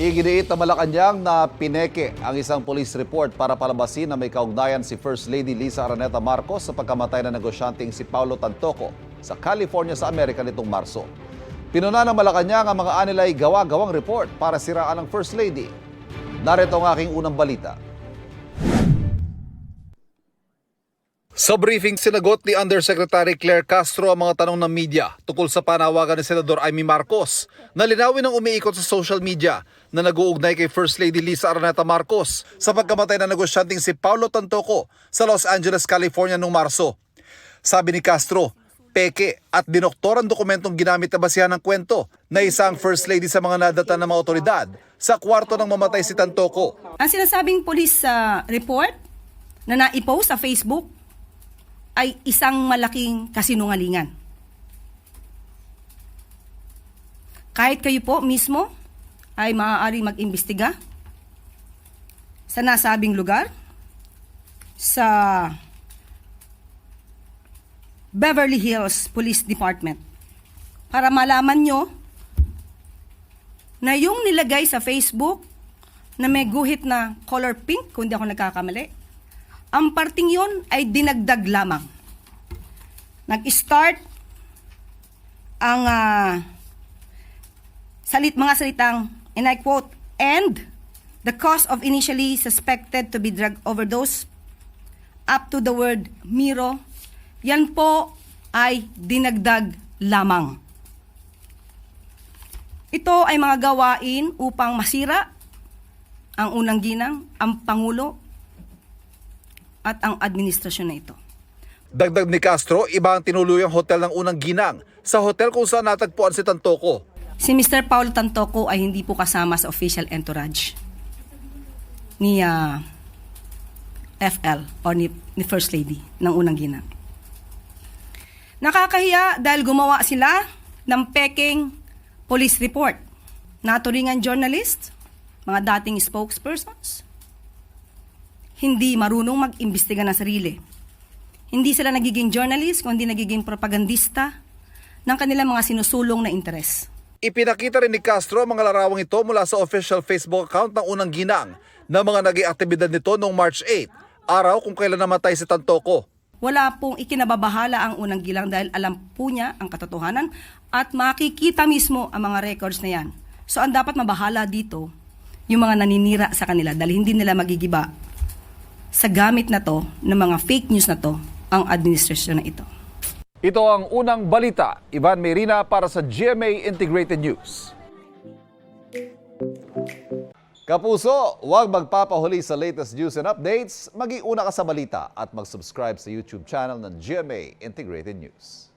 Iginiit na Malacanang na pineke ang isang police report para palabasin na may kaugnayan si First Lady Lisa Araneta Marcos sa pagkamatay ng negosyanteng si Paulo Tantoco sa California sa Amerika nitong Marso. Pinuna ng Malacanang ang mga anilay gawa-gawang report para siraan ang First Lady. Narito ang aking unang balita. Sa briefing, sinagot ni Undersecretary Claire Castro ang mga tanong ng media tungkol sa panawagan ni Senador Amy Marcos na linawin ang umiikot sa social media na nag-uugnay kay First Lady Lisa Araneta Marcos sa pagkamatay ng negosyanteng si Paulo Tantoco sa Los Angeles, California noong Marso. Sabi ni Castro, peke at dinoktor ang dokumentong ginamit na basihan ng kwento na isang First Lady sa mga nadatan ng mga otoridad sa kwarto ng mamatay si Tantoco. Ang sinasabing police report na naipost sa Facebook ay isang malaking kasinungalingan. Kahit kayo po mismo ay maaaring mag-imbestiga sa nasabing lugar sa Beverly Hills Police Department para malaman nyo na yung nilagay sa Facebook na may guhit na color pink, kung di ako nagkakamali, ang parting yun ay dinagdag lamang. Nag-start ang mga salitang, and I quote, "and the cause of initially suspected to be drug overdose," up to the word "Miro." Yan po ay dinagdag lamang. Ito ay mga gawain upang masira ang unang ginang, ang Pangulo, at ang administrasyon na ito. Dagdag ni Castro, iba ang tinuluyang hotel ng unang ginang sa hotel kung saan natagpuan si Tantoco. Si Mr. Paulo Tantoco ay hindi po kasama sa official entourage ni FL o ni First Lady ng unang ginang. Nakakahiya dahil gumawa sila ng peking police report. Naturingan journalist, mga dating spokespersons, hindi marunong mag-imbestiga ng sarili. Hindi sila nagiging journalist, kundi nagiging propagandista ng kanilang mga sinusulong na interes. Ipinakita rin ni Castro ang mga larawang ito mula sa official Facebook account ng unang ginang na mga naging aktibidad nito noong March 8, araw kung kailan namatay si Tantoco. Wala pong ikinababahala ang unang gilang dahil alam po niya ang katotohanan at makikita mismo ang mga records na yan. So ang dapat mabahala dito, yung mga naninira sa kanila dahil hindi nila magigiba sa gamit na to, ng mga fake news na to, ang administrasyon na ito. Ito ang unang balita. Ivan Merina para sa GMA Integrated News. Kapuso, huwag magpapahuli sa latest news and updates. Maging una ka sa balita at mag-subscribe sa YouTube channel ng GMA Integrated News.